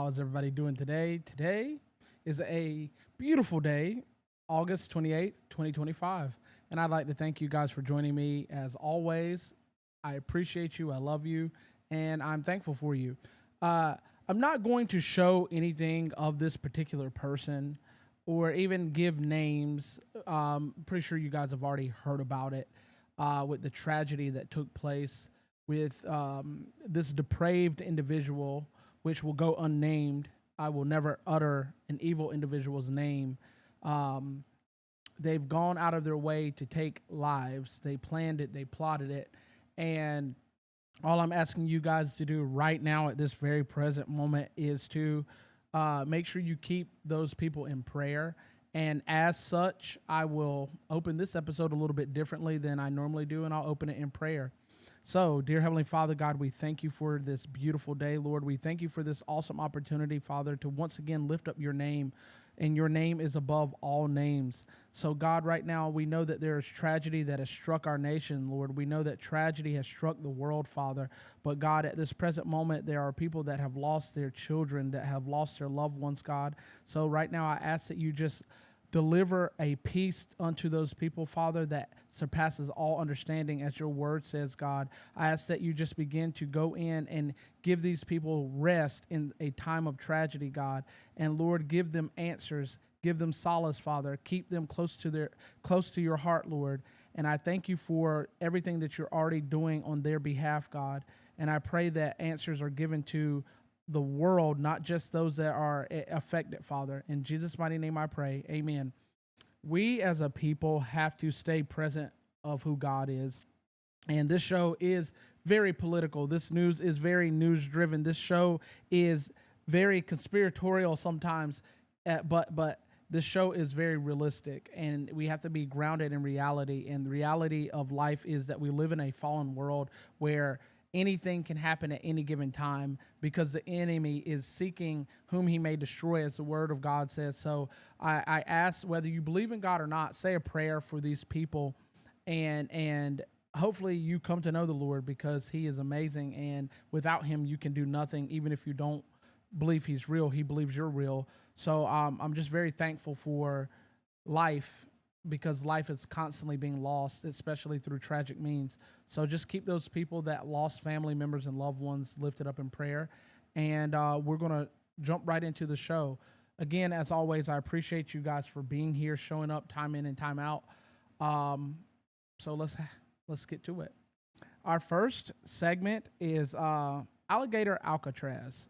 How is everybody doing today? Today is a beautiful day, August 28th, 2025. And I'd like to thank you guys for joining me as always. I appreciate you. I love you. And I'm thankful for you. I'm not going to show anything of this particular person or even give names. Pretty sure you guys have already heard about it with the tragedy that took place with this depraved individual, which will go unnamed. I will never utter an evil individual's name. They've gone out of their way to take lives. They planned it. They plotted it. And all I'm asking you guys to do right now at this very present moment is to make sure you keep those people in prayer. And as such, I will open this episode a little bit differently than I normally do, and I'll open it in prayer. So, dear Heavenly Father, God, we thank you for this beautiful day, Lord. We thank you for this awesome opportunity, Father, to once again lift up your name, and your name is above all names. So, God, right now, we know that there is tragedy that has struck our nation, Lord. We know that tragedy has struck the world, Father. But, God, at this present moment, there are people that have lost their children, that have lost their loved ones, God. So, right now, I ask that you just deliver a peace unto those people, Father, that surpasses all understanding, as your word says, God. I ask that you just begin to go in and give these people rest in a time of tragedy, God. And Lord, give them answers, give them solace, Father. Keep them close to your heart, Lord. And I thank you for everything that you're already doing on their behalf, God. And I pray that answers are given to the world, not just those that are affected, Father. In Jesus' mighty name I pray, amen. We as a people have to stay present of who God is. And this show is very political. This news is very news-driven. This show is very conspiratorial sometimes, but this show is very realistic, and we have to be grounded in reality. And the reality of life is that we live in a fallen world where anything can happen at any given time because the enemy is seeking whom he may destroy, as the word of God says. So I ask, whether you believe in God or not, say a prayer for these people, and hopefully you come to know the Lord, because he is amazing, and without him you can do nothing. Even if you don't believe he's real, he believes you're real. So I'm just very thankful for life, because life is constantly being lost, especially through tragic means. So just keep those people that lost family members and loved ones lifted up in prayer. And we're going to jump right into the show. Again, as always, I appreciate you guys for being here, showing up time in and time out. So let's get to it. Our first segment is Alligator Alcatraz.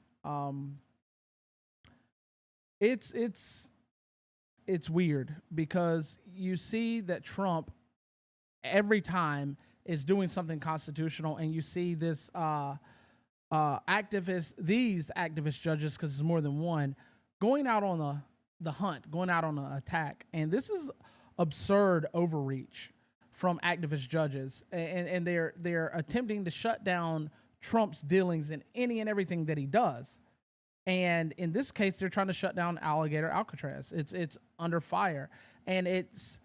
It's weird, because you see that Trump every time is doing something constitutional, and you see this these activist judges, because there's more than one, going out on the hunt, going out on an attack. And this is absurd overreach from activist judges, and they're attempting to shut down Trump's dealings in any and everything that he does. And in this case, they're trying to shut down Alligator Alcatraz. It's under fire, and it's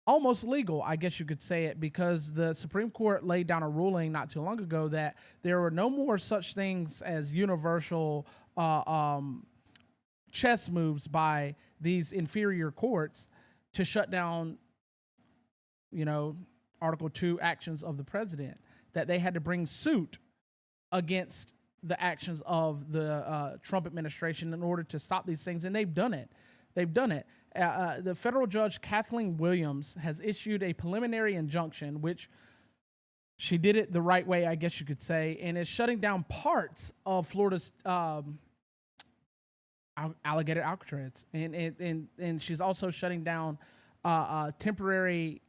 almost legal, I guess you could say it, because the Supreme Court laid down a ruling not too long ago that there were no more such things as universal chess moves by these inferior courts to shut down, Article 2 actions of the president, that they had to bring suit against the actions of the Trump administration in order to stop these things. And they've done it. The federal judge, Kathleen Williams, has issued a preliminary injunction, which she did it the right way, I guess you could say, and is shutting down parts of Florida's Alligator Alcatraz. And she's also shutting down temporary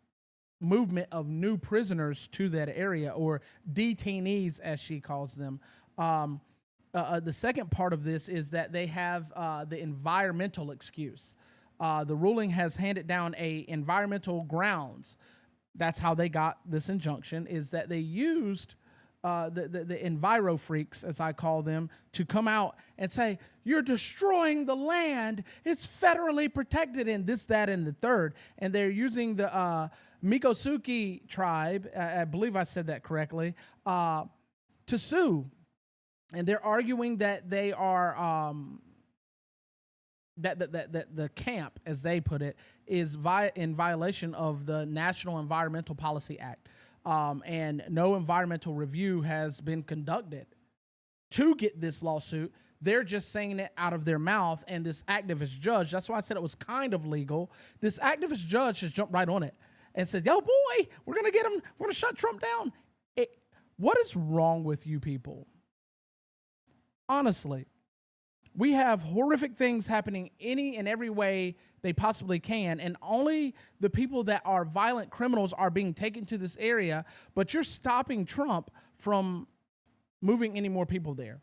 movement of new prisoners to that area, or detainees, as she calls them. The second part of this is that they have the environmental excuse. The ruling has handed down a environmental grounds. That's how they got this injunction, is that they used the enviro freaks, as I call them, to come out and say, you're destroying the land. It's federally protected, and this, that, and the third. And they're using the Mikosuke tribe, I believe I said that correctly, to sue and they're arguing that they are that the camp, as they put it, is in violation of the National Environmental Policy Act, and no environmental review has been conducted to get this lawsuit. They're just saying it out of their mouth, and this activist judge, that's why I said it was kind of legal. This activist judge has jumped right on it and said, yo, boy, we're going to get him. We're going to shut Trump down. What is wrong with you people? Honestly, we have horrific things happening any and every way they possibly can, and only the people that are violent criminals are being taken to this area, but you're stopping Trump from moving any more people there.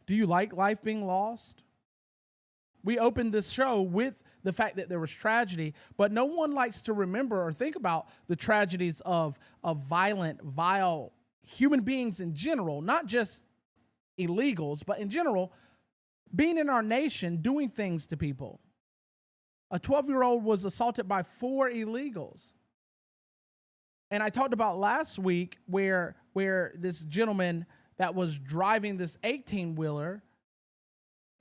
Do you like life being lost? We opened this show with the fact that there was tragedy, but no one likes to remember or think about the tragedies of violent, vile human beings in general, not just illegals, but in general, being in our nation, doing things to people. A 12-year-old was assaulted by 4 illegals. And I talked about last week where this gentleman that was driving this 18-wheeler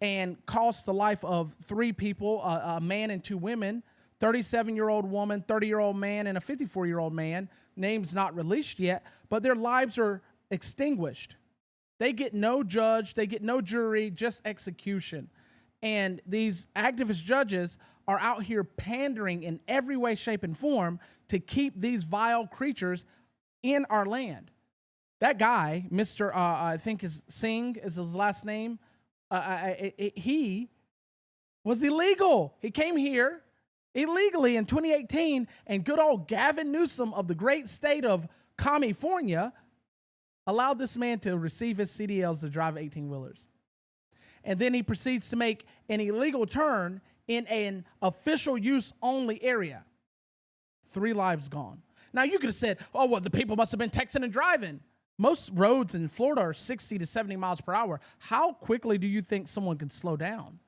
and cost the life of 3 people, a man and 2 women, 37-year-old woman, 30-year-old man, and a 54-year-old man. Names not released yet, but their lives are extinguished. They get no judge, they get no jury, just execution. And these activist judges are out here pandering in every way, shape, and form to keep these vile creatures in our land. That guy, Mr. I think Singh is his last name, he was illegal. He came here illegally in 2018, and good old Gavin Newsom of the great state of California allowed this man to receive his CDLs to drive 18-wheelers. And then he proceeds to make an illegal turn in an official use only area. 3 lives gone. Now, you could have said, oh, well, the people must have been texting and driving. Most roads in Florida are 60 to 70 miles per hour. How quickly do you think someone can slow down?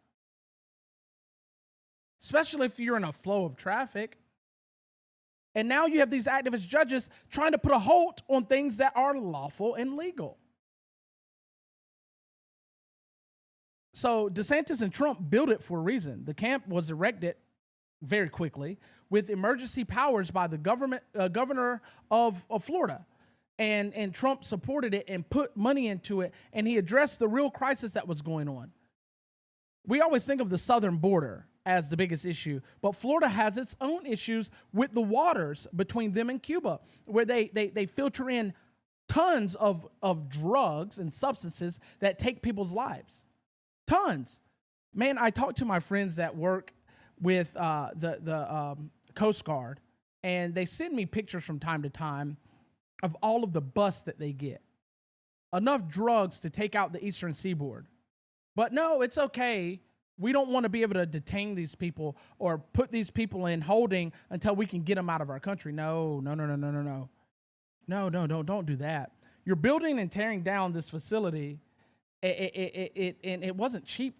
Especially if you're in a flow of traffic. And now you have these activist judges trying to put a halt on things that are lawful and legal. So DeSantis and Trump built it for a reason. The camp was erected very quickly with emergency powers by the governor of Florida. And Trump supported it and put money into it, and he addressed the real crisis that was going on. We always think of the southern border as the biggest issue, but Florida has its own issues with the waters between them and Cuba, where they filter in tons of drugs and substances that take people's lives. Tons. Man, I talk to my friends that work with the Coast Guard, and they send me pictures from time to time of all of the busts that they get. Enough drugs to take out the eastern seaboard. But no, it's okay. We don't want to be able to detain these people or put these people in holding until we can get them out of our country. No, don't do that. You're building and tearing down this facility, and it wasn't cheap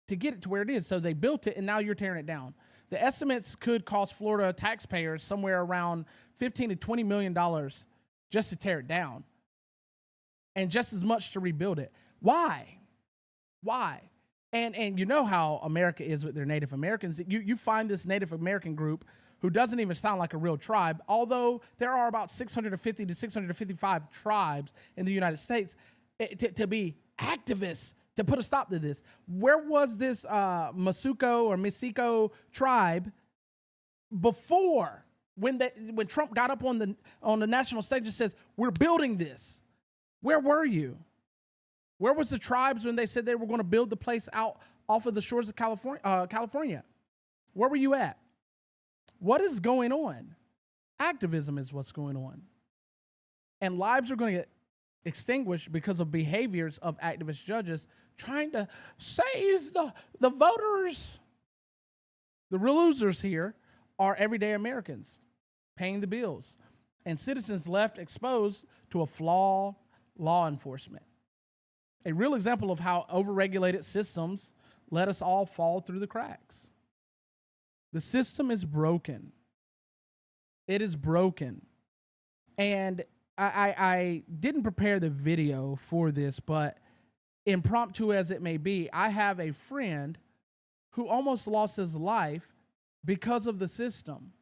to get it to where it is. So they built it, and now you're tearing it down. The estimates could cost Florida taxpayers somewhere around $15 to $20 million just to tear it down, and just as much to rebuild it. Why? And you know how America is with their Native Americans. You find this Native American group who doesn't even sound like a real tribe, although there are about 650 to 655 tribes in the United States, to be activists to put a stop to this. Where was this Masico tribe before, when Trump got up on the national stage and says, we're building this? Where were you? Where was the tribes when they said they were going to build the place out off of the shores of California? Where were you at? What is going on? Activism is what's going on. And lives are going to get extinguished because of behaviors of activist judges trying to save the voters. The real losers here are everyday Americans paying the bills and citizens left exposed to a flawed law enforcement. A real example of how overregulated systems let us all fall through the cracks. The system is broken. It is broken. And I didn't prepare the video for this, but impromptu as it may be, I have a friend who almost lost his life because of the system.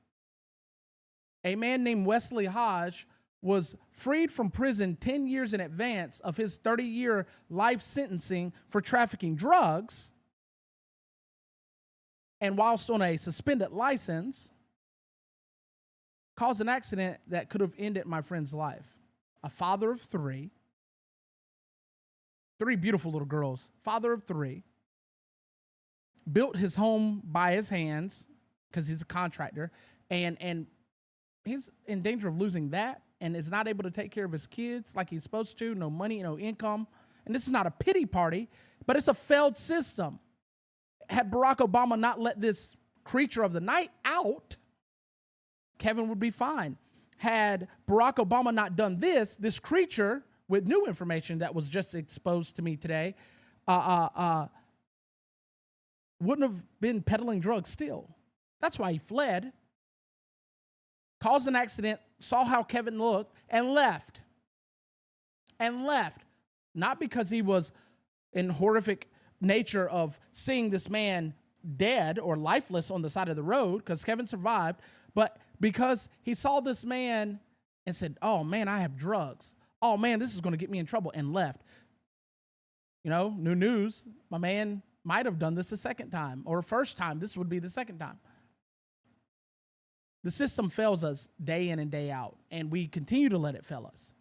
A man named Wesley Hodge was freed from prison 10 years in advance of his 30-year life sentencing for trafficking drugs. And whilst on a suspended license, caused an accident that could have ended my friend's life. A father of three beautiful little girls, father of three, built his home by his hands because he's a contractor, and he's in danger of losing that and is not able to take care of his kids like he's supposed to, no money, no income. And this is not a pity party, but it's a failed system. Had Barack Obama not let this creature of the night out, Kevin would be fine. Had Barack Obama not done this creature with new information that was just exposed to me today, wouldn't have been peddling drugs still. That's why he fled, caused an accident, saw how Kevin looked, and left. And left. Not because he was in horrific nature of seeing this man dead or lifeless on the side of the road, because Kevin survived, but because he saw this man and said, oh man, I have drugs. Oh man, this is going to get me in trouble, and left. You know, new news, my man might have done this a second time, or first time. This would be the second time. The system fails us day in and day out, and we continue to let it fail us.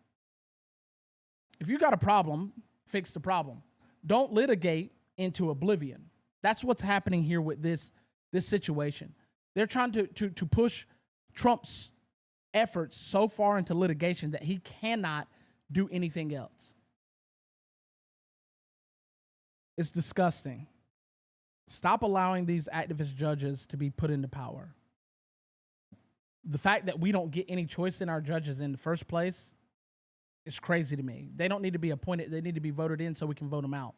If you got a problem, fix the problem. Don't litigate into oblivion. That's what's happening here with this situation. They're trying to push Trump's efforts so far into litigation that he cannot do anything else. It's disgusting. Stop allowing these activist judges to be put into power. The fact that we don't get any choice in our judges in the first place is crazy to me. They don't need to be appointed. They need to be voted in so we can vote them out.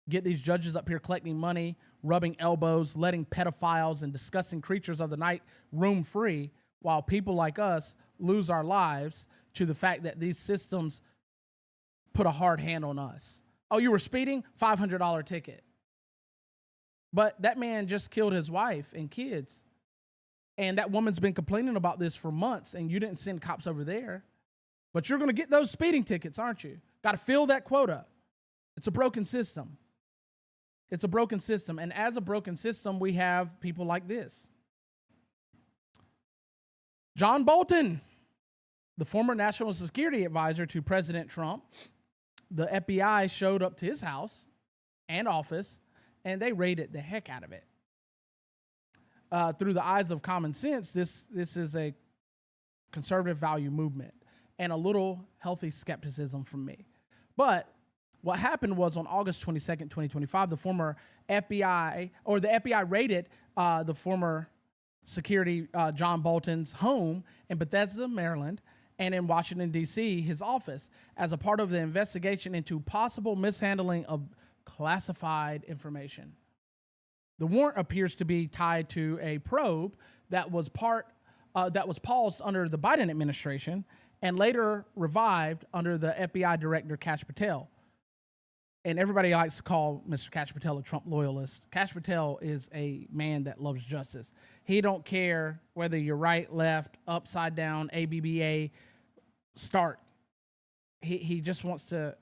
Get these judges up here collecting money, rubbing elbows, letting pedophiles and disgusting creatures of the night roam free, while people like us lose our lives to the fact that these systems put a hard hand on us. Oh, you were speeding? $500 ticket. But that man just killed his wife and kids. And that woman's been complaining about this for months, and you didn't send cops over there. But you're going to get those speeding tickets, aren't you? Got to fill that quota. It's a broken system. It's a broken system. And as a broken system, we have people like this. John Bolton, the former national security advisor to President Trump. The FBI showed up to his house and office, and they raided the heck out of it. Through the eyes of common sense, this is a conservative value movement and a little healthy skepticism from me. But what happened was on August 22nd, 2025, the FBI raided the former security John Bolton's home in Bethesda, Maryland, and in Washington, D.C., his office, as a part of the investigation into possible mishandling of classified information. The warrant appears to be tied to a probe that was paused under the Biden administration and later revived under the FBI Director Kash Patel. And everybody likes to call Mr. Kash Patel a Trump loyalist. Kash Patel is a man that loves justice. He don't care whether you're right, left, upside down, ABBA, start. He just wants to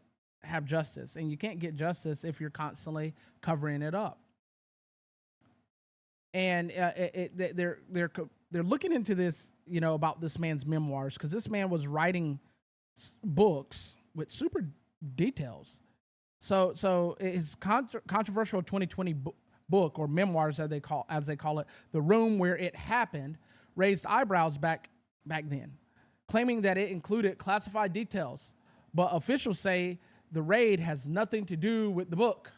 have justice. And you can't get justice if you're constantly covering it up. And they're looking into this, you know, about this man's memoirs, because this man was writing books with super details. So his controversial 2020 book, or memoirs as they call it, The Room Where It Happened, raised eyebrows back then, claiming that it included classified details. But officials say the raid has nothing to do with the book.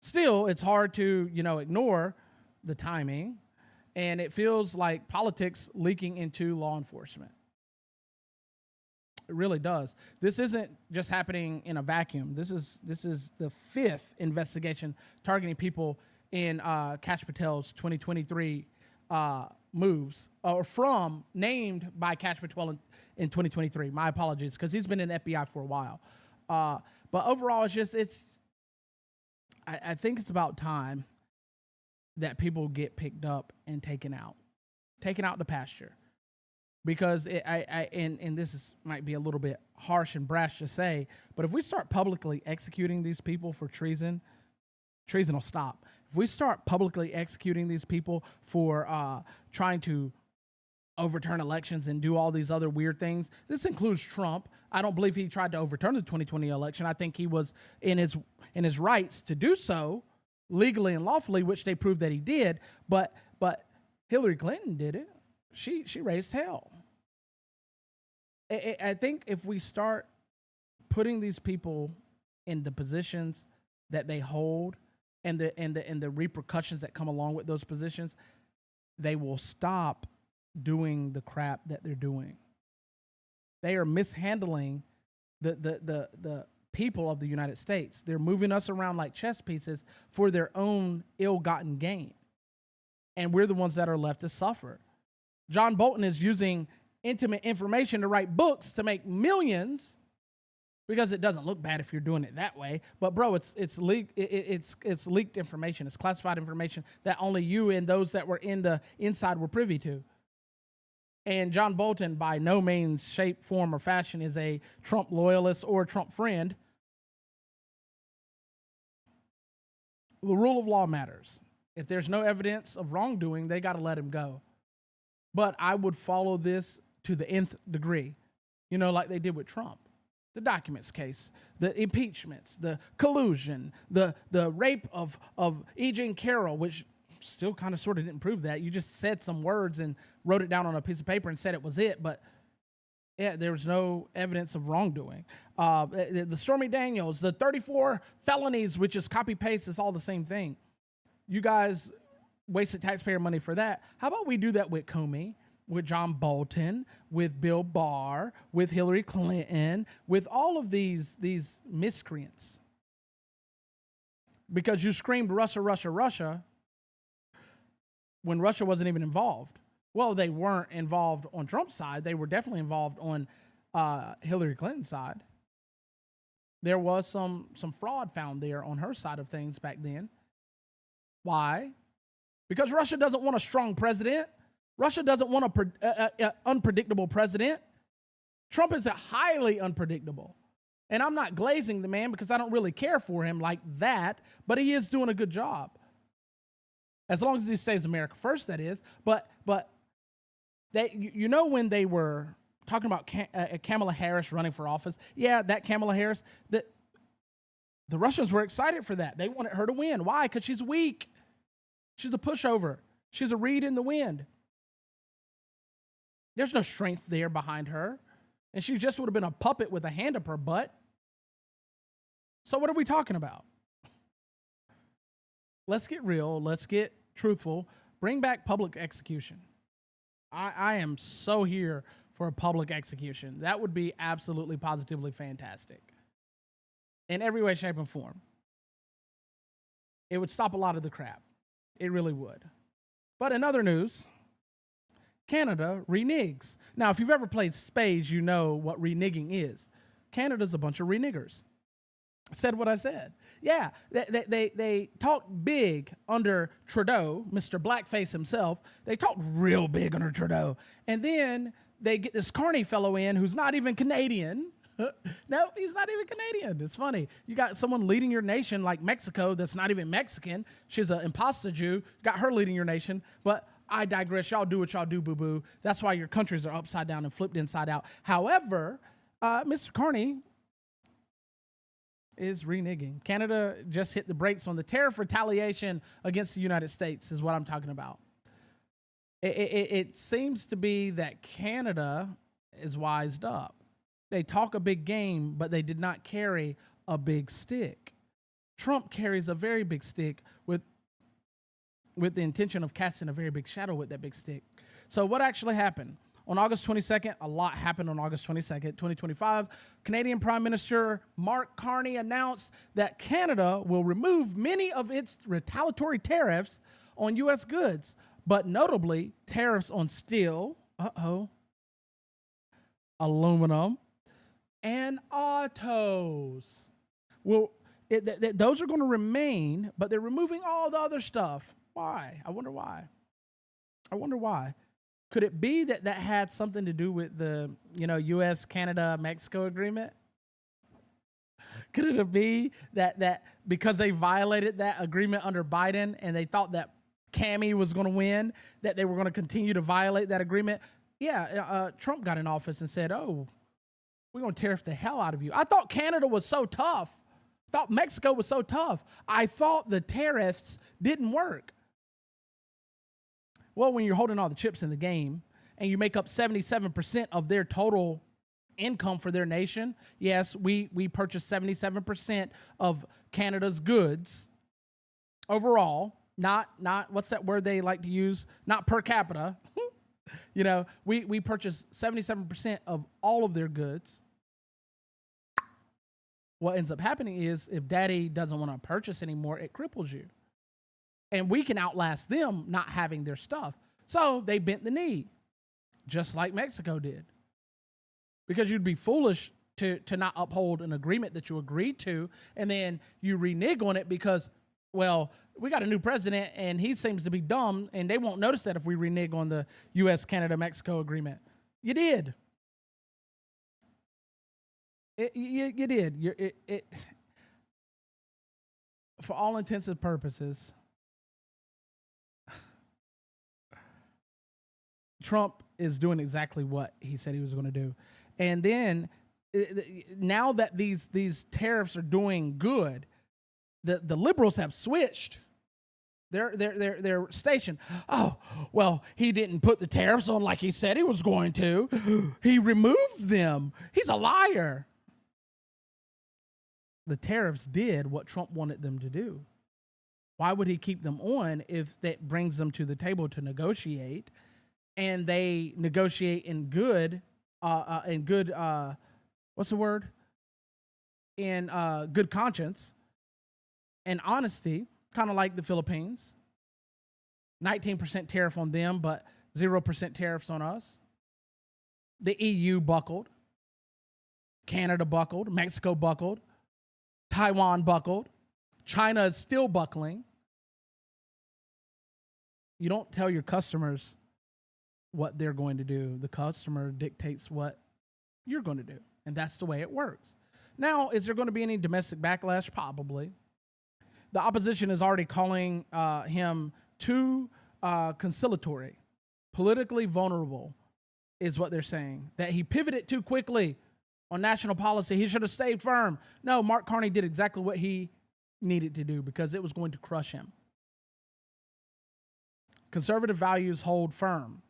Still, it's hard to, ignore the timing, and it feels like politics leaking into law enforcement. It really does. This isn't just happening in a vacuum. This is the fifth investigation targeting people in Kash Patel's 2023 moves or from named by Cash Patel in 2023. My apologies, because he's been in FBI for a while. But overall, I think it's about time that people get picked up and taken out to pasture. Because and this might be a little bit harsh and brash to say, but if we start publicly executing these people for treason will stop. If we start publicly executing these people for trying to overturn elections and do all these other weird things, this includes Trump. I don't believe he tried to overturn the 2020 election. I think he was in his rights to do so legally and lawfully, which they proved that he did. But Hillary Clinton did it. She raised hell. I think if we start putting these people in the positions that they hold and the repercussions that come along with those positions, they will stop doing the crap that they're doing. They are mishandling the people of the United States. They're moving us around like chess pieces for their own ill-gotten gain. And we're the ones that are left to suffer. John Bolton is using intimate information to write books to make millions, because it doesn't look bad if you're doing it that way. But bro, it's leaked information. It's classified information that only you and those that were in the inside were privy to. And John Bolton, by no means, shape, form, or fashion, is a Trump loyalist or Trump friend. The rule of law matters. If there's no evidence of wrongdoing, they got to let him go. But I would follow this to the nth degree, like they did with Trump. The documents case, the impeachments, the collusion, the rape of E. Jean Carroll, which still kind of sort of didn't prove that. You just said some words and wrote it down on a piece of paper and said it was it, but yeah, there was no evidence of wrongdoing. The Stormy Daniels, the 34 felonies, which is copy-paste, it's all the same thing. You guys wasted taxpayer money for that. How about we do that with Comey, with John Bolton, with Bill Barr, with Hillary Clinton, with all of these miscreants? Because you screamed Russia, Russia, Russia when Russia wasn't even involved. Well, they weren't involved on Trump's side. They were definitely involved on Hillary Clinton's side. There was some fraud found there on her side of things back then. Why? Because Russia doesn't want a strong president. Russia doesn't want an unpredictable president. Trump is highly unpredictable. And I'm not glazing the man because I don't really care for him like that, but he is doing a good job. As long as he stays America first, that is. But when they were talking about Kamala Harris running for office, yeah, that Kamala Harris, the Russians were excited for that. They wanted her to win. Why? Because she's weak. She's a pushover. She's a reed in the wind. There's no strength there behind her. And she just would have been a puppet with a hand up her butt. So what are we talking about? Let's get real. Let's get truthful. Bring back public execution. I am so here for a public execution. That would be absolutely, positively fantastic. In every way, shape, and form. It would stop a lot of the crap. It really would. But in other news, Canada reneges. Now, if you've ever played spades, you know what reneging is. Canada's a bunch of reniggers. I said what I said. Yeah, they talked big under Trudeau, Mr. Blackface himself. They talked real big under Trudeau. And then they get this Carney fellow in who's not even Canadian. No, he's not even Canadian. It's funny. You got someone leading your nation like Mexico that's not even Mexican. She's an imposter Jew. Got her leading your nation. But I digress. Y'all do what y'all do, boo-boo. That's why your countries are upside down and flipped inside out. However, Mr. Carney is reneging. Canada just hit the brakes on the tariff retaliation against the United States is what I'm talking about. It seems to be that Canada is wised up. They talk a big game, but they did not carry a big stick. Trump carries a very big stick with the intention of casting a very big shadow with that big stick. So what actually happened? On August 22nd, a lot happened on August 22nd, 2025. Canadian Prime Minister Mark Carney announced that Canada will remove many of its retaliatory tariffs on U.S. goods, but notably tariffs on steel, aluminum, and autos. Well, those are going to remain, but they're removing all the other stuff. Why? I wonder why. Could it be that had something to do with the, U.S., Canada, Mexico agreement? Could it be that because they violated that agreement under Biden and they thought that Cammy was going to win, that they were going to continue to violate that agreement? Yeah, Trump got in office and said, oh, we're going to tariff the hell out of you. I thought Canada was so tough. Thought Mexico was so tough. I thought the tariffs didn't work. Well, when you're holding all the chips in the game and you make up 77% of their total income for their nation, yes, we purchase 77% of Canada's goods overall, not what's that word they like to use? Not per capita. We purchase 77% of all of their goods. What ends up happening is if daddy doesn't want to purchase anymore, it cripples you. And we can outlast them not having their stuff. So they bent the knee, just like Mexico did. Because you'd be foolish to not uphold an agreement that you agreed to, and then you renege on it because, well, we got a new president, and he seems to be dumb, and they won't notice that if we renege on the U.S., Canada, Mexico agreement. You did. You did. For all intents and purposes, Trump is doing exactly what he said he was going to do. And then now that these tariffs are doing good, the liberals have switched. They're stationed. Oh, well, he didn't put the tariffs on like he said he was going to. He removed them. He's a liar. The tariffs did what Trump wanted them to do. Why would he keep them on if that brings them to the table to negotiate, and they negotiate in good, what's the word? In good conscience and honesty, kind of like the Philippines. 19% tariff on them, but 0% tariffs on us. The EU buckled. Canada buckled. Mexico buckled. Taiwan buckled. China is still buckling. You don't tell your customers what they're going to do. The customer dictates what you're going to do. And that's the way it works. Now, is there going to be any domestic backlash? Probably. The opposition is already calling him too conciliatory, politically vulnerable, is what they're saying. That he pivoted too quickly on national policy. He should have stayed firm. No, Mark Carney did exactly what he needed to do because it was going to crush him. Conservative values hold firm.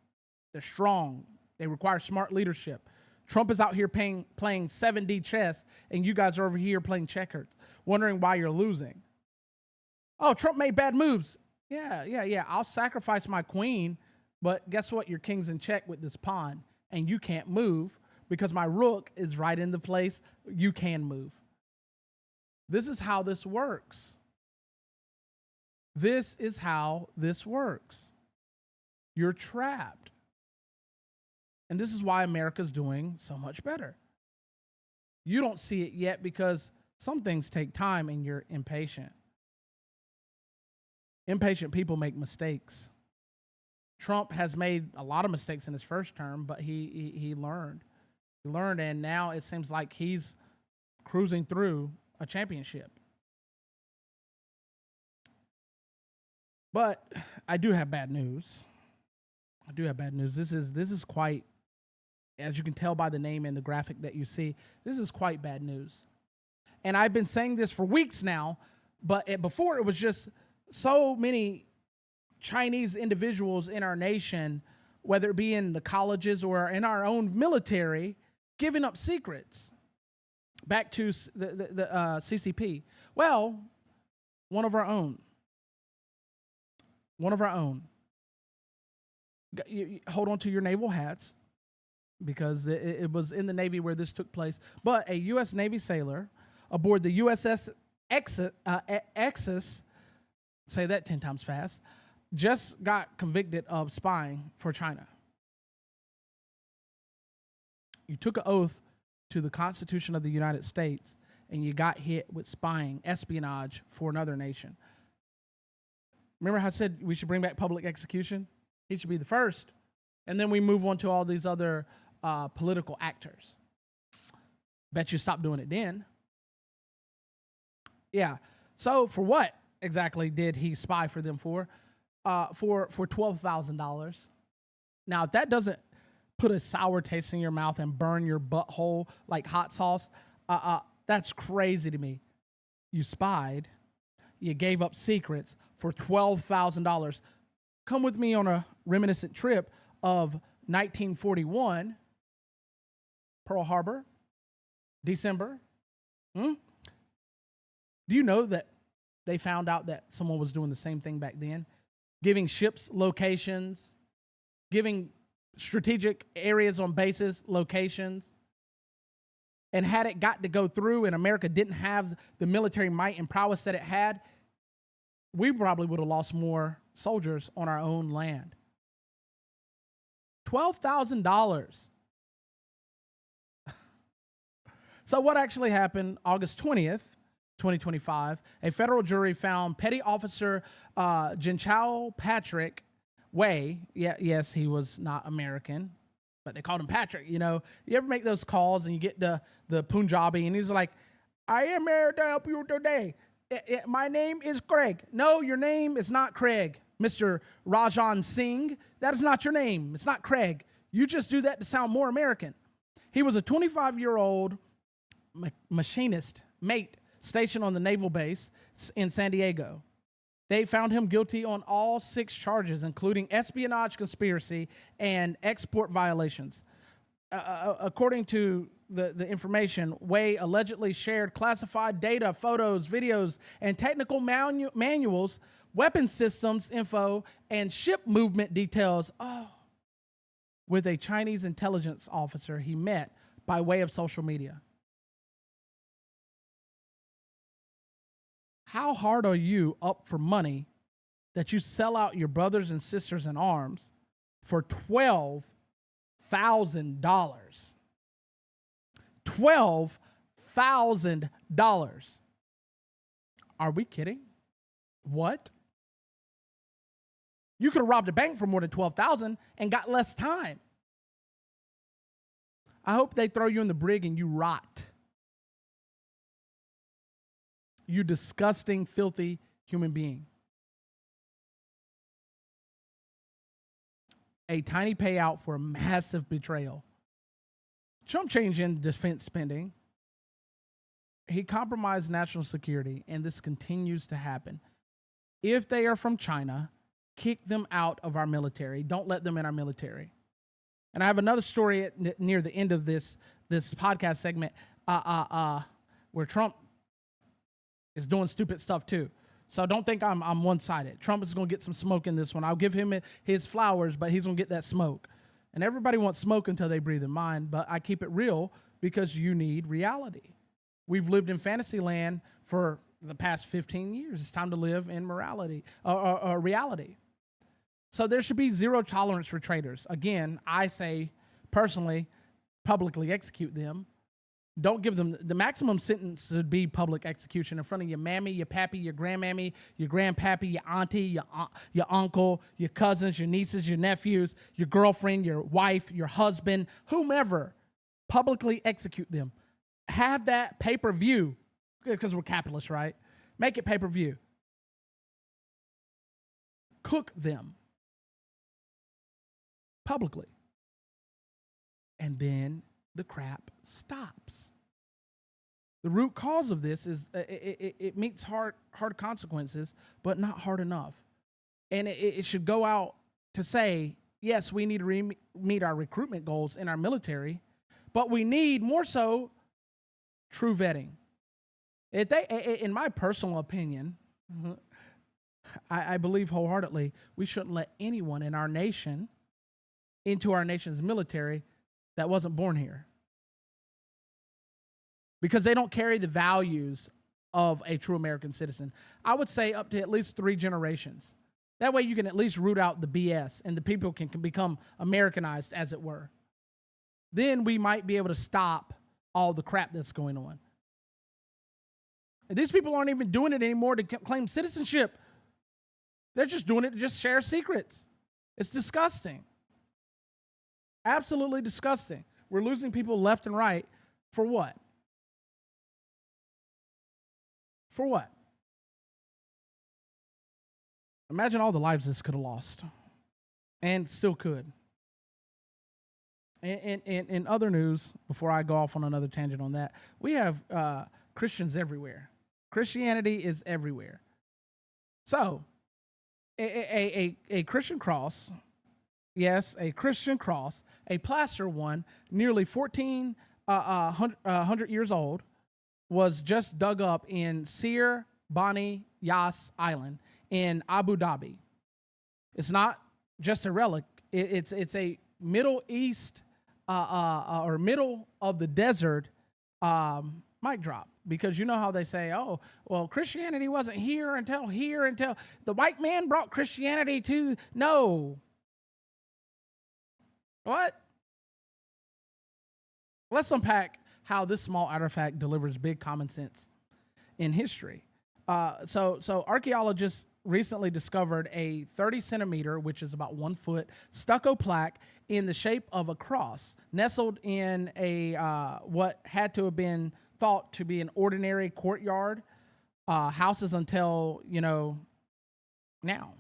They're strong. They require smart leadership. Trump is out here playing 7D chess, and you guys are over here playing checkers, wondering why you're losing. Oh, Trump made bad moves. Yeah. I'll sacrifice my queen, but guess what? Your king's in check with this pawn, and you can't move because my rook is right in the place you can move. This is how this works. This is how this works. You're trapped. And this is why America's doing so much better. You don't see it yet because some things take time and you're impatient. Impatient people make mistakes. Trump has made a lot of mistakes in his first term, but he learned. He learned, and now it seems like he's cruising through a championship. But I do have bad news. This is quite, as you can tell by the name and the graphic that you see, this is quite bad news. And I've been saying this for weeks now, but before it was just so many Chinese individuals in our nation, whether it be in the colleges or in our own military, giving up secrets. Back to the CCP. Well, one of our own. Hold on to your naval hats, because it was in the Navy where this took place. But a U.S. Navy sailor aboard the USS Exus, say that 10 times fast, just got convicted of spying for China. You took an oath to the Constitution of the United States, and you got hit with spying, espionage for another nation. Remember how I said we should bring back public execution? He should be the first. And then we move on to all these other political actors. Bet you stop doing it then. Yeah. So for what exactly did he spy for them for? For $12,000. Now, if that doesn't put a sour taste in your mouth and burn your butthole like hot sauce, that's crazy to me. You spied. You gave up secrets for $12,000. Come with me on a reminiscent trip of 1941, Pearl Harbor, December. Do you know that they found out that someone was doing the same thing back then? Giving ships locations, giving strategic areas on bases locations. And had it got to go through and America didn't have the military might and prowess that it had, we probably would have lost more soldiers on our own land. $12,000. So what actually happened August 20th, 2025, a federal jury found Petty Officer Jinchao Patrick Wei. Yes, he was not American, but they called him Patrick. You know, you ever make those calls and you get the Punjabi and he's like, I am here to help you today. My name is Craig. No, your name is not Craig, Mr. Rajan Singh. That is not your name. It's not Craig. You just do that to sound more American. He was a 25-year-old machinist mate stationed on the naval base in San Diego. They found him guilty on all 6 charges, including espionage, conspiracy, and export violations. According to the information, Wei allegedly shared classified data, photos, videos, and technical manuals, weapon systems info, and ship movement details with a Chinese intelligence officer he met by way of social media. How hard are you up for money that you sell out your brothers and sisters in arms for $12,000? $12,000. Are we kidding? What? You could have robbed a bank for more than $12,000 and got less time. I hope they throw you in the brig and you rot. You disgusting, filthy human being. A tiny payout for a massive betrayal. Trump changed in defense spending. He compromised national security, and this continues to happen. If they are from China, kick them out of our military. Don't let them in our military. And I have another story near the end of this podcast segment where Trump is doing stupid stuff too. So don't think I'm one-sided. Trump is going to get some smoke in this one. I'll give him his flowers, but he's going to get that smoke. And everybody wants smoke until they breathe in mine, but I keep it real because you need reality. We've lived in fantasy land for the past 15 years. It's time to live in morality or reality. So there should be zero tolerance for traitors. Again, I say personally, publicly execute them. Don't give them the maximum sentence should be public execution in front of your mammy, your pappy, your grandmammy, your grandpappy, your auntie, your uncle, your cousins, your nieces, your nephews, your girlfriend, your wife, your husband, whomever. Publicly execute them. Have that pay-per-view because we're capitalists, right? Make it pay-per-view. Cook them publicly. And then the crap stops. The root cause of this is it meets hard consequences, but not hard enough. And it should go out to say, yes, we need to meet our recruitment goals in our military, but we need more so true vetting. In my personal opinion, I believe wholeheartedly we shouldn't let anyone in our nation into our nation's military that wasn't born here. Because they don't carry the values of a true American citizen. I would say up to at least 3 generations. That way you can at least root out the BS and the people can become Americanized, as it were. Then we might be able to stop all the crap that's going on. And these people aren't even doing it anymore to claim citizenship. They're just doing it to just share secrets. It's disgusting. Absolutely disgusting. We're losing people left and right for what? For what? Imagine all the lives this could have lost, and still could. In other news, before I go off on another tangent on that, we have Christians everywhere. Christianity is everywhere. So, a Christian cross, yes, a Christian cross, a plaster one, nearly 1,400 years old, was just dug up in Sir Bani Yas Island in Abu Dhabi. It's not just a relic. It's a Middle East or middle of the desert mic drop, because you know how they say, oh, well, Christianity wasn't here until the white man brought Christianity to. No. What? Let's unpack how this small artifact delivers big common sense in history. So archaeologists recently discovered a 30 centimeter, which is about 1 foot, stucco plaque in the shape of a cross, nestled in a what had to have been thought to be an ordinary courtyard houses until now.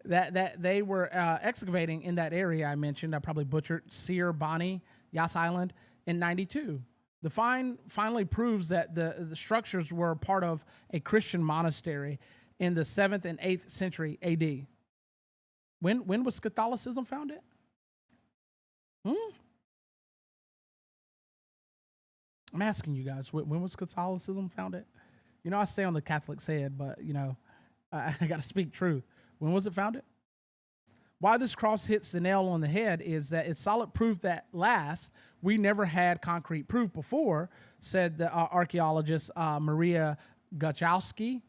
that they were excavating in that area I mentioned. I probably butchered Sir Bani Yas Island in 92. The find finally proves that the structures were part of a Christian monastery in the 7th and 8th century AD. When was Catholicism founded? I'm asking you guys, when was Catholicism founded? I stay on the Catholic side, but, I got to speak truth. When was it founded? Why this cross hits the nail on the head is that it's solid proof that we never had concrete proof before, said the archaeologist Maria Gachowski,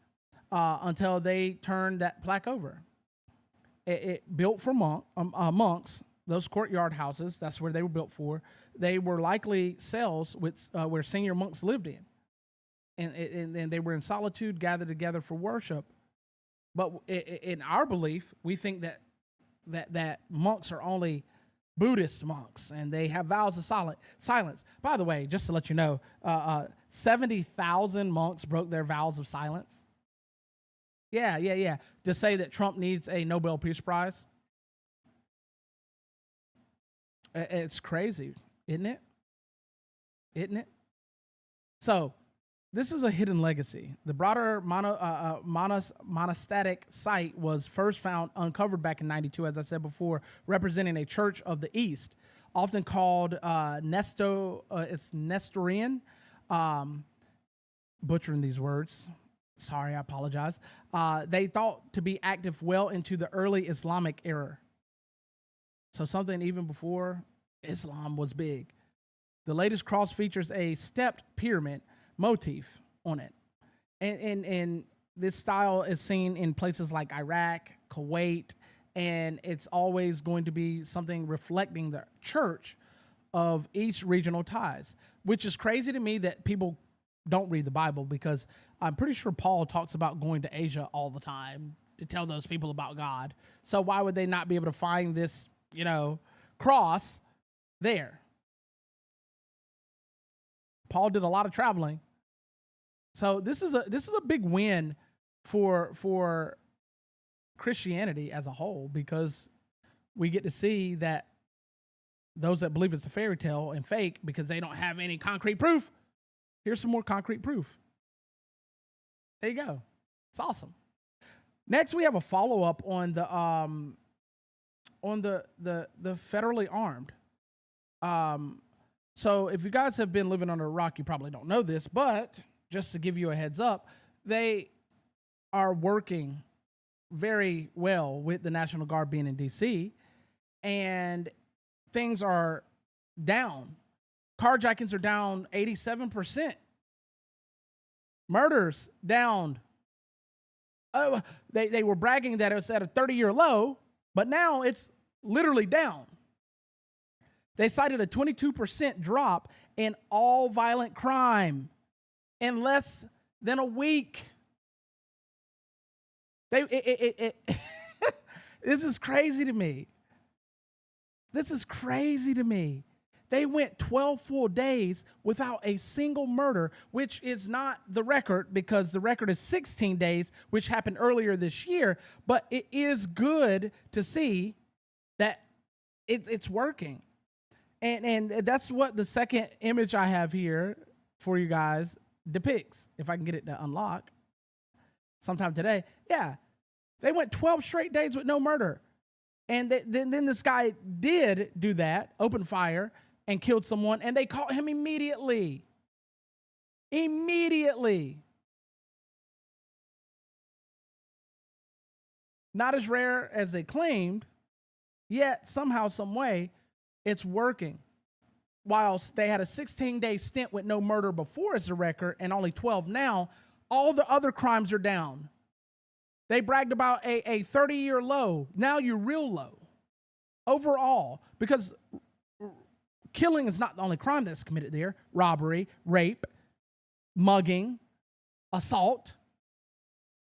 until they turned that plaque over. It built for monks, those courtyard houses, that's where they were built for. They were likely cells where senior monks lived in. And they were in solitude, gathered together for worship. But in our belief, we think that monks are only Buddhist monks, and they have vows of silence. By the way, just to let you know, 70,000 monks broke their vows of silence. Yeah. To say that Trump needs a Nobel Peace Prize. It's crazy, isn't it? So, this is a hidden legacy. The broader monastic site was first uncovered back in 92, as I said before, representing a church of the East, often called Nestorian. Butchering these words. Sorry, I apologize. They thought to be active well into the early Islamic era. So something even before Islam was big. The latest cross features a stepped pyramid motif on it. And this style is seen in places like Iraq, Kuwait, and it's always going to be something reflecting the church of each regional ties, which is crazy to me that people don't read the Bible, because I'm pretty sure Paul talks about going to Asia all the time to tell those people about God. So why would they not be able to find this, cross there? Paul did a lot of traveling. So this is a big win for Christianity as a whole, because we get to see that those that believe it's a fairy tale and fake because they don't have any concrete proof. Here's some more concrete proof. There you go. It's awesome. Next, we have a follow-up on the federally armed. So if you guys have been living under a rock, you probably don't know this, but just to give you a heads up, they are working very well with the National Guard being in D.C., and things are down. Carjackings are down 87%. Murders down They were bragging that it was at a 30-year low, but now it's literally down. They cited a 22% drop in all violent crime in less than a week. This is crazy to me. This is crazy to me. They went 12 full days without a single murder, which is not the record because the record is 16 days, which happened earlier this year. But it is good to see that it's working. And that's what the second image I have here for you guys depicts. If I can get it to unlock sometime today. Yeah, they went 12 straight days with no murder. And then this guy did do that, open fire, and killed someone, and they caught him immediately. Immediately. Not as rare as they claimed, yet somehow, some way, it's working. Whilst they had a 16-day stint with no murder before as a record and only 12 now, all the other crimes are down. They bragged about a 30-year low. Now you're real low overall because killing is not the only crime that's committed there. Robbery, rape, mugging, assault.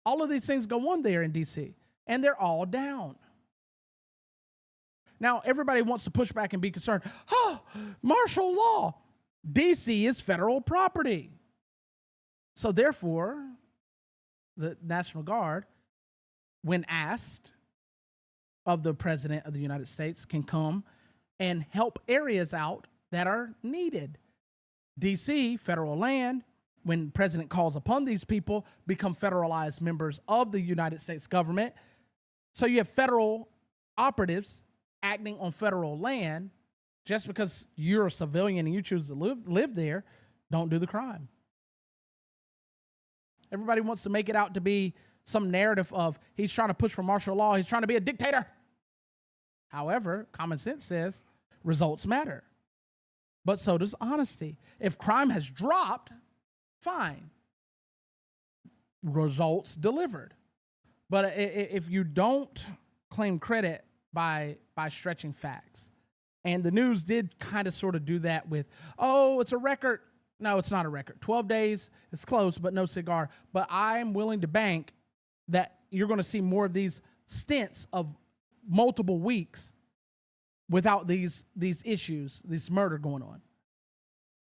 All of these things go on there in D.C., and they're all down. Now, everybody wants to push back and be concerned. Oh, martial law. D.C. is federal property. So therefore, the National Guard, when asked of the President of the United States, can come and help areas out that are needed. D.C., federal land, when the president calls upon these people, become federalized members of the United States government. So you have federal operatives acting on federal land. Just because you're a civilian and you choose to live there, don't do the crime. Everybody wants to make it out to be some narrative of he's trying to push for martial law, he's trying to be a dictator. However, common sense says results matter. But so does honesty. If crime has dropped, fine. Results delivered. But if you don't claim credit by stretching facts, and the news did kind of sort of do that with, oh, it's a record. No, it's not a record. 12 days, it's close, but no cigar. But I'm willing to bank that you're going to see more of these stints of multiple weeks without these issues, this murder going on.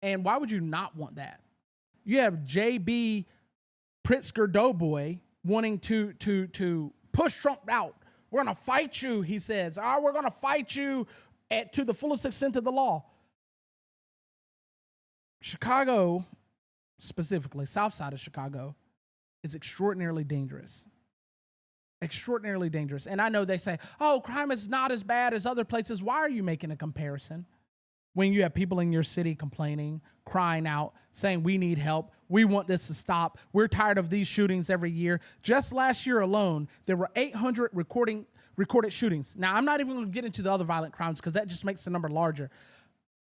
And why would you not want that? You have J.B. Pritzker Doughboy wanting to push Trump out. We're going to fight you, he says. We're going to fight you to the fullest extent of the law. Chicago, specifically, south side of Chicago, is extraordinarily dangerous. Extraordinarily dangerous. And I know they say, oh, crime is not as bad as other places. Why are you making a comparison? When you have people in your city complaining, crying out, saying we need help, we want this to stop, we're tired of these shootings every year. Just last year alone, there were 800 recorded shootings. Now, I'm not even going to get into the other violent crimes because that just makes the number larger.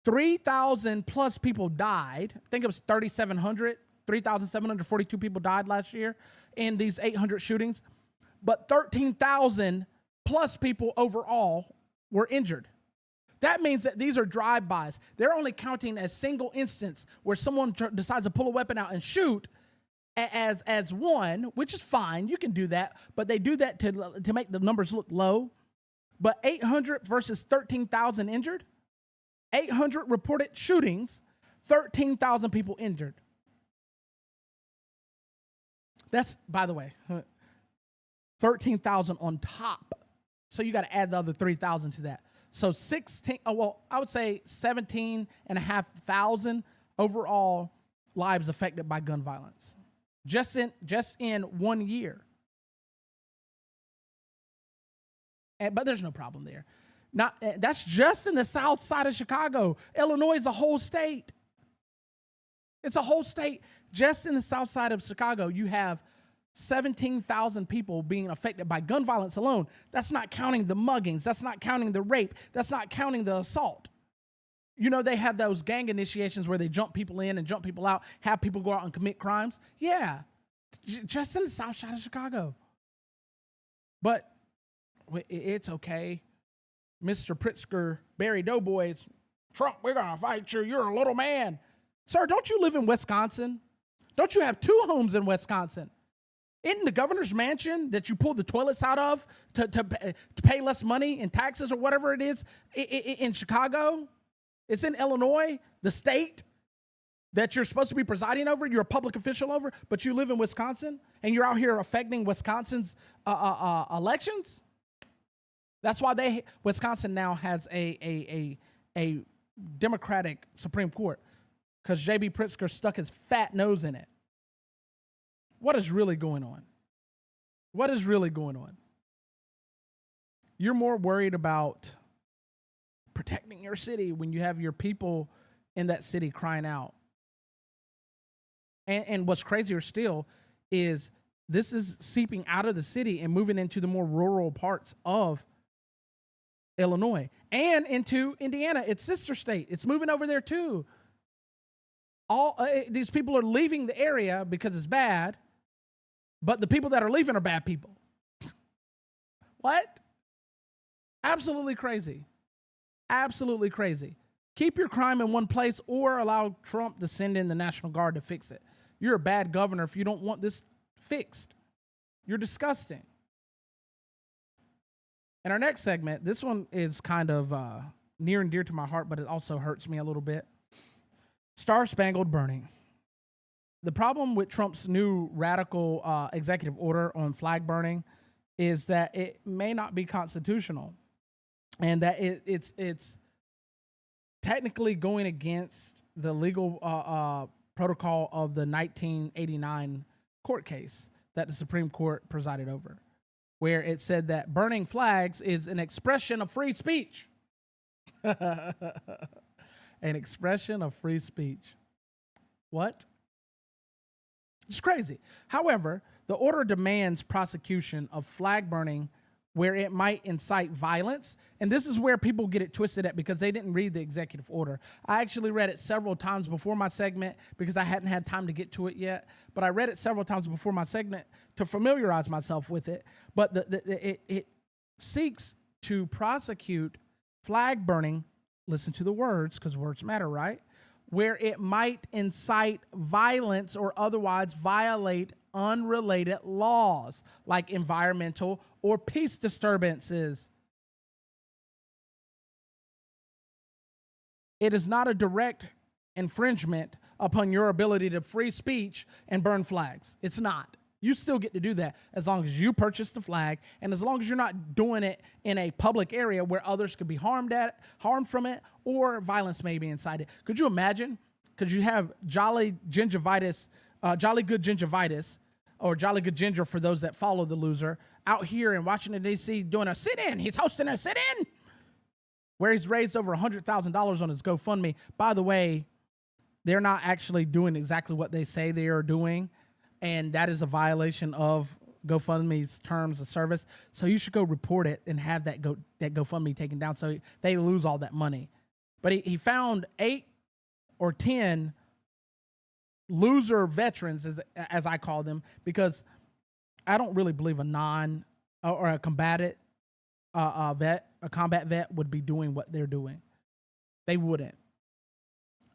3,000 plus people died. I think it was 3,742 people died last year in these 800 shootings. But 13,000 plus people overall were injured. That means that these are drive-bys. They're only counting as single instance where someone decides to pull a weapon out and shoot as one, which is fine. You can do that. But they do that to make the numbers look low. But 800 versus 13,000 injured? 800 reported shootings, 13,000 people injured. That's, by the way, 13,000 on top. So you got to add the other 3,000 to that. So I would say 17,500 overall lives affected by gun violence. Just in 1 year. But there's no problem there. That's just in the south side of Chicago. Illinois is a whole state. It's a whole state. Just in the south side of Chicago, you have 17,000 people being affected by gun violence alone. That's not counting the muggings. That's not counting the rape. That's not counting the assault. You know, they have those gang initiations where they jump people in and jump people out, have people go out and commit crimes. Yeah, just in the south side of Chicago. But it's okay. Mr. Pritzker, Barry Doughboy, it's Trump, we're going to fight you. You're a little man. Sir, don't you live in Wisconsin? Don't you have 2 homes in Wisconsin? Isn't the governor's mansion that you pull the toilets out of to pay less money in taxes or whatever it is in Chicago? It's in Illinois, the state that you're supposed to be presiding over, you're a public official over, but you live in Wisconsin and you're out here affecting Wisconsin's elections? That's why Wisconsin now has a Democratic Supreme Court, because J.B. Pritzker stuck his fat nose in it. What is really going on? What is really going on? You're more worried about protecting your city when you have your people in that city crying out. And what's crazier still is this is seeping out of the city and moving into the more rural parts of Illinois and into Indiana, its sister state. It's moving over there too. All these people are leaving the area because it's bad, but the people that are leaving are bad people. What? Absolutely crazy. Absolutely crazy. Keep your crime in one place or allow Trump to send in the National Guard to fix it. You're a bad governor if you don't want this fixed. You're disgusting. In our next segment, this one is kind of near and dear to my heart, but it also hurts me a little bit. Star-Spangled Burning. The problem with Trump's new radical executive order on flag burning is that it may not be constitutional, and that it's technically going against the legal protocol of the 1989 court case that the Supreme Court presided over, where it said that burning flags is an expression of free speech. An expression of free speech. What? It's crazy. However, the order demands prosecution of flag burning where it might incite violence. And this is where people get it twisted at, because they didn't read the executive order. I actually read it several times before my segment because I hadn't had time to get to it yet. But I read it several times before my segment to familiarize myself with it. But it seeks to prosecute flag burning, listen to the words because words matter, right? Where it might incite violence or otherwise violate unrelated laws like environmental or peace disturbances. It is not a direct infringement upon your ability to free speech and burn flags. It's not. You still get to do that as long as you purchase the flag and as long as you're not doing it in a public area where others could be harmed from it or violence may be incited. Could you imagine? Could you have jolly good gingivitis, or jolly good ginger for those that follow the loser, out here in Washington, D.C. doing a sit-in? He's hosting a sit-in where he's raised over $100,000 on his GoFundMe. By the way, they're not actually doing exactly what they say they are doing, and that is a violation of GoFundMe's terms of service. So you should go report it and have that GoFundMe taken down so they lose all that money. But he found 8 or 10 loser veterans, as I call them, because I don't really believe a combat vet would be doing what they're doing. They wouldn't.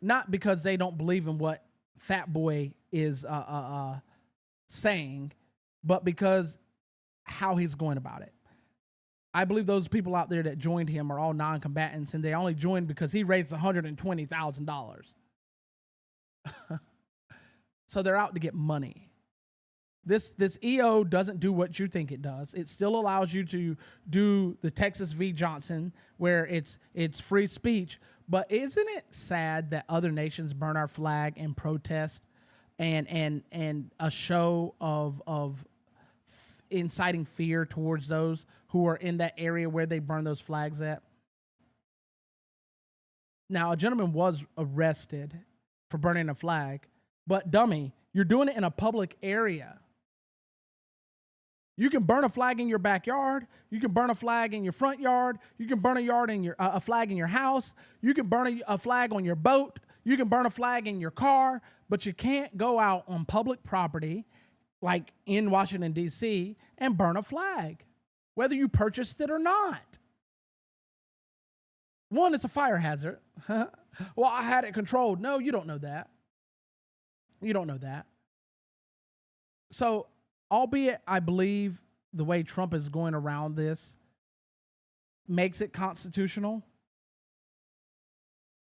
Not because they don't believe in what Fat Boy is saying, but because how he's going about it. I believe those people out there that joined him are all non-combatants, and they only joined because he raised $120,000. So they're out to get money. This EO doesn't do what you think it does. It still allows you to do the Texas v. Johnson, where it's free speech. But isn't it sad that other nations burn our flag in protest and a show of inciting fear towards those who are in that area where they burn those flags at? Now, a gentleman was arrested for burning a flag, but dummy, you're doing it in a public area. You can burn a flag in your backyard. You can burn a flag in your front yard. You can burn a flag in your house. You can burn a flag on your boat. You can burn a flag in your car, but you can't go out on public property, like in Washington, D.C., and burn a flag. whether you purchased it or not. One, it's a fire hazard. Well, I had it controlled. No, you don't know that. You don't know that. So, albeit I believe the way Trump is going around this makes it constitutional,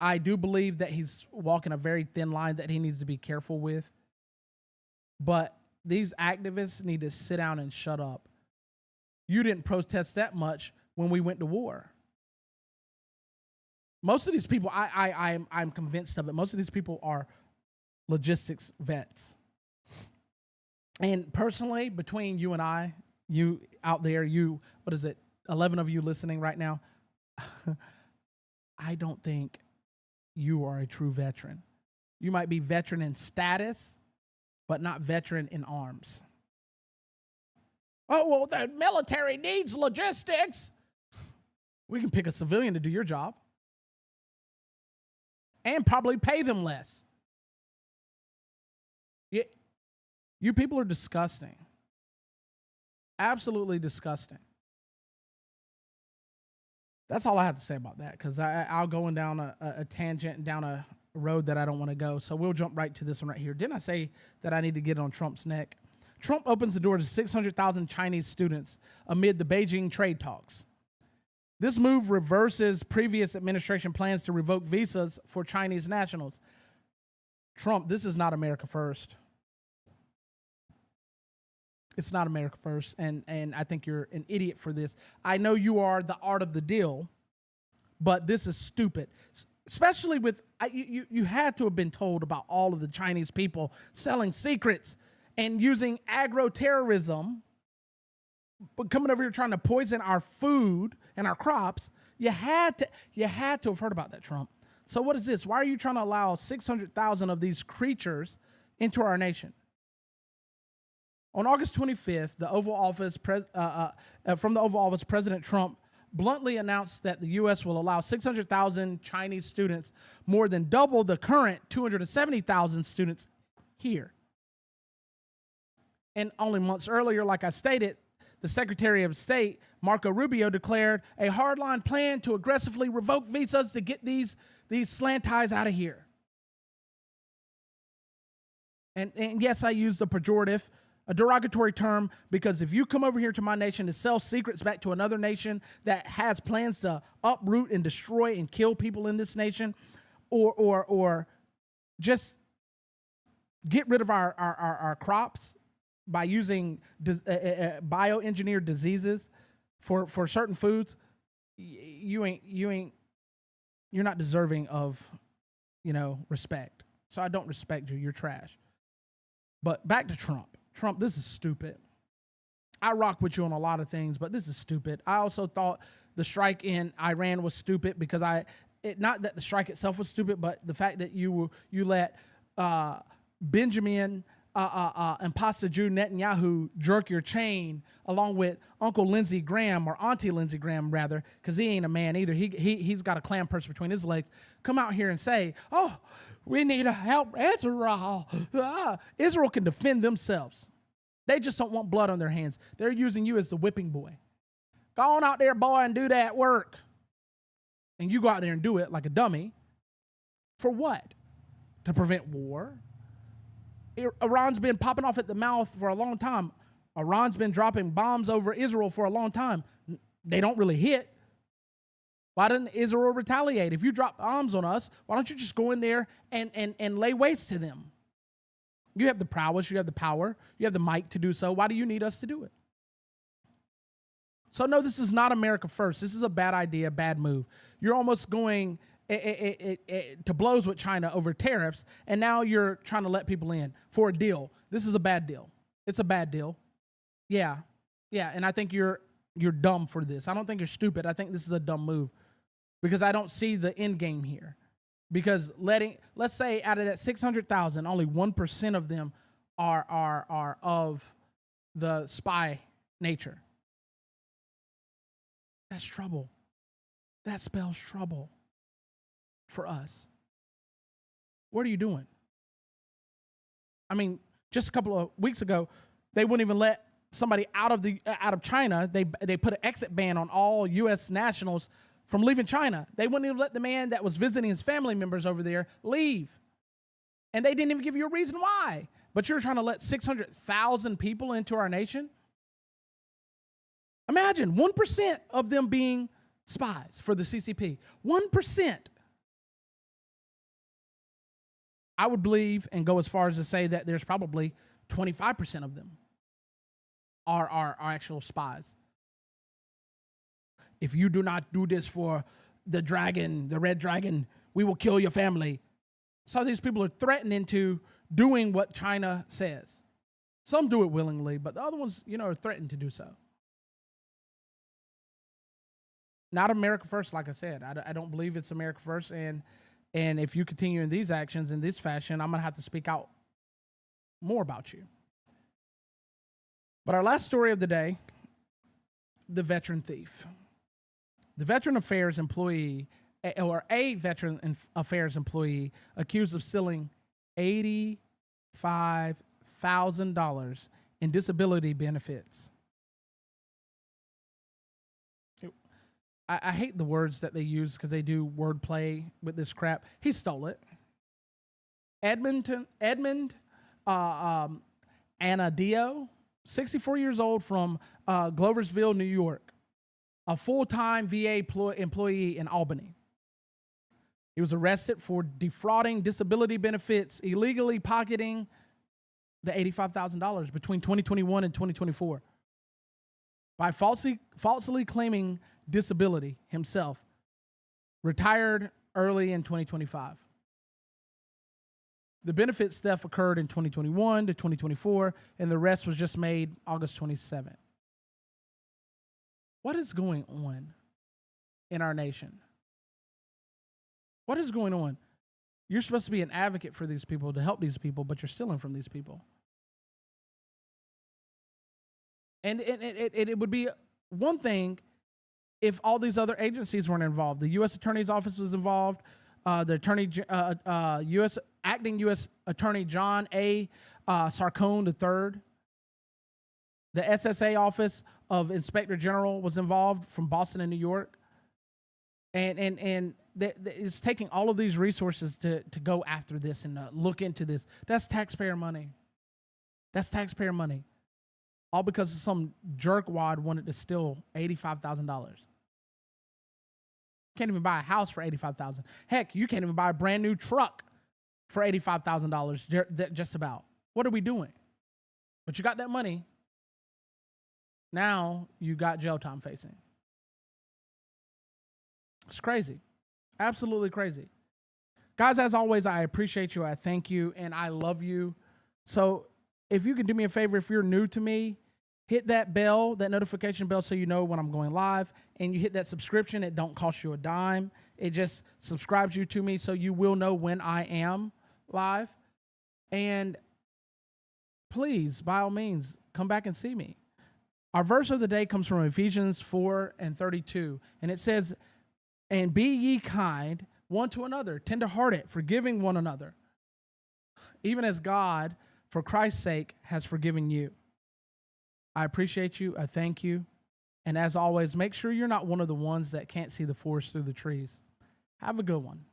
I do believe that he's walking a very thin line that he needs to be careful with. But these activists need to sit down and shut up. You didn't protest that much when we went to war. Most of these people, I'm convinced of it. Most of these people are logistics vets. And personally, between you and I, you out there, 11 of you listening right now, I don't think you are a true veteran. You might be veteran in status, but not veteran in arms. Oh, well, the military needs logistics. We can pick a civilian to do your job and probably pay them less. You people are disgusting. Absolutely disgusting. That's all I have to say about that, because I'll go down a tangent and down a road that I don't want to go. So we'll jump right to this one right here. Didn't I say that I need to get on Trump's neck? Trump opens the door to 600,000 Chinese students amid the Beijing trade talks. This move reverses previous administration plans to revoke visas for Chinese nationals. Trump, this is not America first. It's not America first, and I think you're an idiot for this. I know you are the art of the deal, but this is stupid. Especially with, you had to have been told about all of the Chinese people selling secrets and using agro-terrorism, but coming over here trying to poison our food and our crops. You had to have heard about that, Trump. So what is this? Why are you trying to allow 600,000 of these creatures into our nation? On August 25th, from the Oval Office, President Trump bluntly announced that the U.S. will allow 600,000 Chinese students, more than double the current 270,000 students here. And only months earlier, like I stated, the Secretary of State, Marco Rubio, declared a hardline plan to aggressively revoke visas to get these slant ties out of here. And yes, I used a derogatory term, because if you come over here to my nation to sell secrets back to another nation that has plans to uproot and destroy and kill people in this nation, or just get rid of our crops by using bioengineered diseases for certain foods, you're not deserving of, respect. So I don't respect you. You're trash. But back to Trump. Trump, this is stupid. I rock with you on a lot of things, but this is stupid. I also thought the strike in Iran was stupid, because not that the strike itself was stupid, but the fact that you let Benjamin Imposter Jew Netanyahu jerk your chain along with Uncle Lindsey Graham, or Auntie Lindsey Graham rather, because he ain't a man either. He's got a clam purse between his legs. Come out here and say, "Oh, we need to help Israel." Israel can defend themselves. They just don't want blood on their hands. They're using you as the whipping boy. Go on out there, boy, and do that work. And you go out there and do it like a dummy. For what? To prevent war? Iran's been popping off at the mouth for a long time. Iran's been dropping bombs over Israel for a long time. They don't really hit. Why didn't Israel retaliate? If you drop bombs on us, why don't you just go in there and lay waste to them? You have the prowess, you have the power, you have the might to do so. Why do you need us to do it? So no, this is not America first. This is a bad idea, bad move. You're almost going to blows with China over tariffs, and now you're trying to let people in for a deal. This is a bad deal. It's a bad deal. Yeah, and I think you're dumb for this. I don't think you're stupid. I think this is a dumb move, because I don't see the end game here. Because let's say out of that 600,000, only 1% of them are of the spy nature. That's trouble. That spells trouble for us. What are you doing? I mean, just a couple of weeks ago, they wouldn't even let somebody out of China, they put an exit ban on all U.S. nationals from leaving China. They wouldn't even let the man that was visiting his family members over there leave. And they didn't even give you a reason why. But you're trying to let 600,000 people into our nation? Imagine 1% of them being spies for the CCP. 1%. I would believe and go as far as to say that there's probably 25% of them are actual spies. If you do not do this for the dragon, the red dragon, we will kill your family. So these people are threatened into doing what China says. Some do it willingly, but the other ones, are threatened to do so. Not America first, like I said. I don't believe it's America first. And if you continue in these actions in this fashion, I'm going to have to speak out more about you. But our last story of the day, the veteran thief. The veteran affairs employee, or a veteran affairs employee, accused of stealing $85,000 in disability benefits. I hate the words that they use because they do wordplay with this crap. He stole it. Edmund Anadio, 64 years old, from Gloversville, New York, a full-time VA employee in Albany. He was arrested for defrauding disability benefits, illegally pocketing the $85,000 between 2021 and 2024 by falsely claiming disability himself, retired early in 2025. The benefits theft occurred in 2021 to 2024, and the arrest was just made August 27th. What is going on in our nation? What is going on? You're supposed to be an advocate for these people, to help these people, but you're stealing from these people. And it would be one thing if all these other agencies weren't involved. The U.S. Attorney's Office was involved. The acting U.S. Attorney John A. Sarcone III. The SSA Office of Inspector General was involved from Boston and New York. And it's taking all of these resources to go after this and look into this. That's taxpayer money. That's taxpayer money. All because some jerkwad wanted to steal $85,000. Can't even buy a house for $85,000. Heck, you can't even buy a brand new truck for $85,000 just about. What are we doing? But you got that money. Now you got jail time facing. It's crazy. Absolutely crazy. Guys, as always, I appreciate you. I thank you, and I love you. So if you can do me a favor, if you're new to me, hit that bell, that notification bell, so you know when I'm going live. And you hit that subscription. It don't cost you a dime. It just subscribes you to me so you will know when I am live. And please, by all means, come back and see me. Our verse of the day comes from Ephesians 4:32. And it says, "And be ye kind one to another, tenderhearted, forgiving one another, even as God, for Christ's sake, has forgiven you." I appreciate you. I thank you. And as always, make sure you're not one of the ones that can't see the forest through the trees. Have a good one.